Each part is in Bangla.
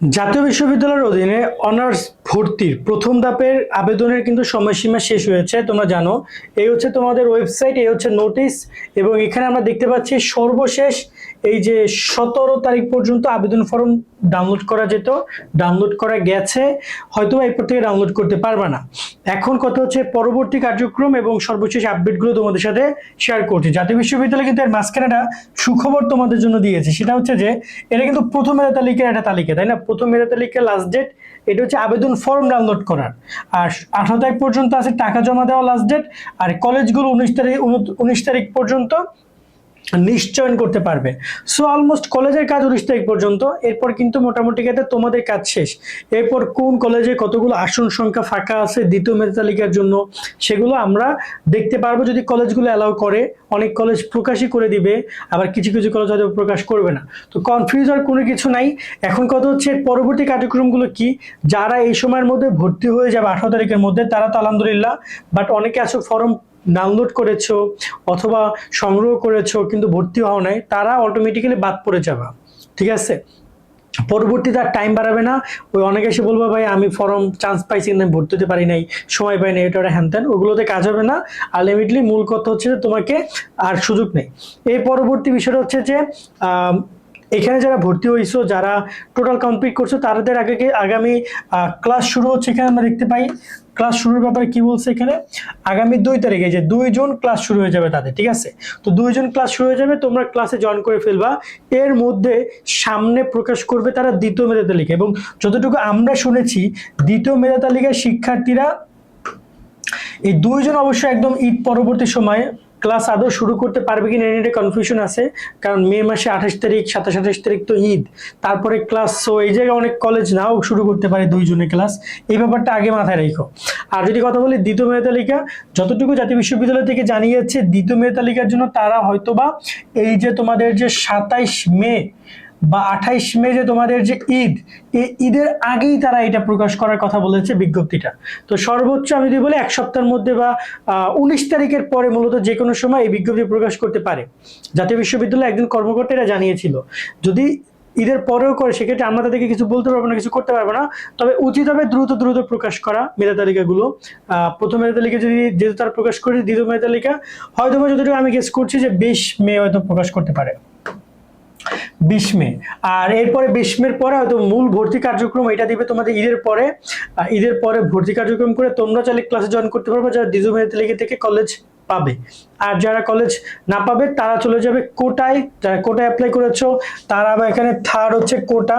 জাতীয় বিশ্ববিদ্যালয়ের অধীনে অনার্স ভর্তির প্রথম ধাপের আবেদনের কিন্তু সময়সীমা শেষ হয়েছে, তোমরা জানো। এই হচ্ছে তোমাদের ওয়েবসাইট, এই হচ্ছে নোটিশ, এবং এখানে আমরা দেখতে পাচ্ছি সর্বশেষ এই যে 17 তারিখ পর্যন্ত আবেদন ফর্ম ডাউনলোড করা যেত, ডাউনলোড করা গেছে, হয়তো এরপর থেকে ডাউনলোড করতে পারবে না। এখন কথা হচ্ছে পরবর্তী কার্যক্রম এবং সর্বশেষ আপডেটগুলো তোমাদের সাথে শেয়ার করছি। জাতীয় বিশ্ববিদ্যালয় কিন্তু এর মাঝখানে একটা সুখবর তোমাদের জন্য দিয়েছে, সেটা হচ্ছে যে এটা কিন্তু প্রথম মেধা তালিকার একটা তালিকা, তাই না? প্রথম মেধা তালিকার লাস্ট ডেট এটা হচ্ছে আবেদন ফর্ম ডাউনলোড করার, আর 18 তারিখ পর্যন্ত আছে টাকা জমা দেওয়া লাস্ট ডেট, আর কলেজগুলো 19 তারিখ পর্যন্ত নিশ্চয়ন করতে পারবে। সো অলমোস্ট কলেজের কাজ 19 তারিখ পর্যন্ত, এরপর কিন্তু মোটামুটি ক্ষেত্রে তোমাদের কাজ শেষ। এরপর কোন কলেজে কতগুলো আসন সংখ্যা ফাঁকা আছে দ্বিতীয় মেধা তালিকার জন্য সেগুলো আমরা দেখতে পারবো যদি কলেজগুলো অ্যালাউ করে। অনেক কলেজ প্রকাশই করে দিবে, আবার কিছু কিছু কলেজ হয়তো প্রকাশ করবে না। তো কনফিউজ হওয়ার কোনো কিছু নাই। এখন কথা হচ্ছে পরবর্তী কার্যক্রমগুলো কি। যারা এই সময়ের মধ্যে ভর্তি হয়ে যাবে 18 তারিখের মধ্যে তারা তো আলহামদুলিল্লাহ, বাট অনেকে আছে ফর্ম ডাউনলোড করেছো অথবা সংগ্রহ করেছো কিন্তু ভর্তি হওয়া নাই, তারা অটোমেটিক্যালি বাদ পড়ে যাবে, ঠিক আছে? পরবর্তীতে আর টাইম বাড়াবে না। ওই অনেকে এসে বলবো ভাই আমি ফর্ম চান্স পাইছি কিন্তু আমি ভর্তি হতে পারি নাই, সময় পাই নাই, এটা হ্যান ত্যান, ওগুলোতে কাজ হবে না। আলটিমেটলি মূল কথা হচ্ছে যে তোমাকে আর সুযোগ নেই। এই পরবর্তী বিষয়টা হচ্ছে যে এখানে যারা ভর্তি হয়েছো, যারা টোটাল কমপ্লিট করছো, তাদের আগামী ক্লাস শুরু হচ্ছে। এখানে আমরা দেখতে পাই ক্লাস শুরুর ব্যাপারে কি বলছে এখানে, আগামী 2 তারিখে যে 2 জুন ক্লাস শুরু হয়ে যাবে তাদের, ঠিক আছে? তো 2 জুন ক্লাস শুরু হয়ে যাবে, তোমরা ক্লাসে জয়েন করে ফেলবা। এর মধ্যে সামনে প্রকাশ করবে তারা দ্বিতীয় মেধা তালিকা, এবং যতটুকু আমরা শুনেছি দ্বিতীয় মেধা তালিকায় শিক্ষার্থীরা এই 2 জন অবশ্যই একদম ঈদ পরবর্তী সময়ে ক্লাস আদৌ শুরু করতে পারবে কিনা এটা কনফিউশন আছে, কারণ মে মাসে 28 তারিখ 27-28 তারিখ তো ঈদ, তারপরে ক্লাস। সো এই জায়গায় অনেক কলেজ নাও শুরু করতে পারে 2 জুনের ক্লাস, এই ব্যাপারটা আগে মাথায় রেখো। আর যদি কথা বলি দ্বিতীয় মেধা তালিকা, যতটুকু জাতীয় বিশ্ববিদ্যালয় থেকে জানিয়েছে দ্বিতীয় মেধা তালিকার জন্য তারা হয়তোবা এই যে তোমাদের যে 27 মে বা 28 মে যে তোমাদের যে ঈদ, এই ঈদের আগেই তারা এটা প্রকাশ করার কথা বলেছে বিজ্ঞপ্তিটা। তো সর্বোচ্চ আমি যদি বলি 1 সপ্তাহের মধ্যে বা 19 তারিখের পরে মূলত যে কোনো সময় এই বিজ্ঞপ্তি প্রকাশ করতে পারে। জাতীয় বিশ্ববিদ্যালয় একজন কর্মকর্তা এটা জানিয়েছিল। যদি ঈদের পরেও করে সেক্ষেত্রে আমরা তাদেরকে কিছু বলতে পারবো না, কিছু করতে পারবো না। তবে উচিত হবে দ্রুত দ্রুত প্রকাশ করা মেধা তালিকাগুলো। প্রথম মেধা তালিকা যদি যেহেতু তারা প্রকাশ করে, দ্বিতীয় মেধা তালিকা হয়তো যতটুকু আমি গেস করছি যে 20 মে হয়তো প্রকাশ করতে পারে, 20 মে। আর এরপরে 20 মের পরে হয়তো মূল ভর্তি কার্যক্রম এটা দিবে তোমাদের ঈদের পরে। ঈদের পরে ভর্তি কার্যক্রম করে তোমরা চাইলে ক্লাসে জয়েন করতে পারবে যারা দ্বিতীয় মেধা তালিকা থেকে কলেজ পাবে। আর যারা কলেজ না পাবে তারা চলে যাবে কোটায়। যারা কোটায় অ্যাপ্লাই করেছো তারা আবার এখানে থার্ড হচ্ছে কোটা,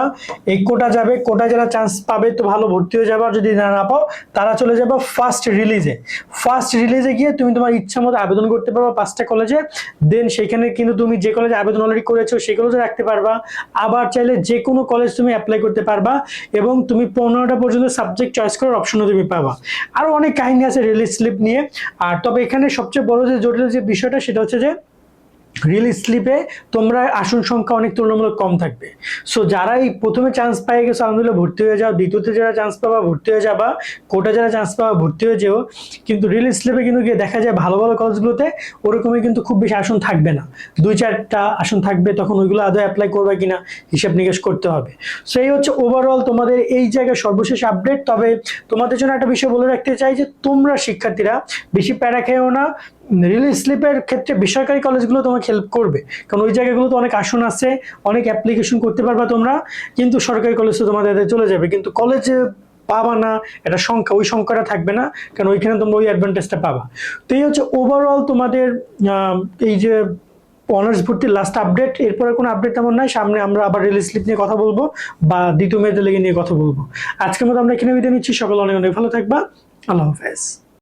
এই কোটা যাবে। কোটায় যারা চান্স পাবে তো ভালো ভর্তি হয়ে যাবে, আর যদি না পাও তারা চলে যাবে ফার্স্ট রিলিজে। ফার্স্ট রিলিজে গিয়ে তুমি তোমার ইচ্ছা মতো আবেদন করতে পারবা 5টা কলেজে। দেন সেখানে কিন্তু তুমি যে কলেজে আবেদন অলরেডি করেছো সেই কলেজে রাখতে পারবা, আবার চাইলে যে কোনো কলেজ তুমি অ্যাপ্লাই করতে পারবা, এবং তুমি 15টা পর্যন্ত সাবজেক্ট চয়েস করার অপশনও তুমি পাবা। আরো অনেক কাহিনী আছে রিলিজ স্লিপ নিয়ে। আর তবে এখানে সবচেয়ে বড় যে জটিল যে বিষয়টা সেটা হচ্ছে যে রিলিজ স্লিপে তোমরা আসন সংখ্যা অনেক তুলনামূলক কম থাকবে। সো যারা এই প্রথমে চান্স পেয়ে গেছো আলহামদুলিল্লাহ ভর্তি হয়ে যাও, দ্বিতীয়তে যারা চান্স পাবা ভর্তি হয়ে যাবা, কোটা যারা চান্স পাবা ভর্তি হয়ে যেও। কিন্তু রিলিজ স্লিপে কিন্তু গিয়ে দেখা যায় ভালো ভালো কলেজগুলোতে ওরকমই কিন্তু খুব বেশি আসন থাকবে না, 2-4টা আসন থাকবে। তখন ওইগুলো আদৌ অ্যাপ্লাই করবে কিনা হিসাব নিকাশ করতে হবে। সো এই হচ্ছে ওভারঅল তোমাদের এই জায়গায় সর্বশেষ আপডেট। তবে তোমাদের জন্য একটা বিষয় বলে রাখতে চাই যে তোমরা শিক্ষার্থীরা বেশি প্যারা খেয়েও না। রিলিজ স্লিপের ক্ষেত্রে বেসরকারি কলেজগুলো তোমাকে হেল্প করবে, কারণ ওই জায়গাগুলোতে অনেক আসন আছে, অনেক অ্যাপ্লিকেশন করতে পারবা তোমরা। কিন্তু সরকারি কলেজ তো তোমাদের চলে যাবে, কিন্তু কলেজে পাবা না এটা সংখ্যা, ওই সংখ্যাটা থাকবে না, কারণ ওইখানে তোমরা ওই অ্যাডভান্টেজটা পাবা। তো এই হচ্ছে ওভারঅল তোমাদের এই যে অনার্স ভর্তির লাস্ট আপডেট। এরপরে কোনো আপডেট তেমন নাই, সামনে আমরা আবার রিলিজ স্লিপ নিয়ে কথা বলবো বা দ্বিতীয় মেধা তালিকা নিয়ে কথা বলবো। আজকের মতো আমরা এখানে বিদায় নিচ্ছি। সকলে অনেক অনেক ভালো থাকবা। আল্লাহ হাফেজ।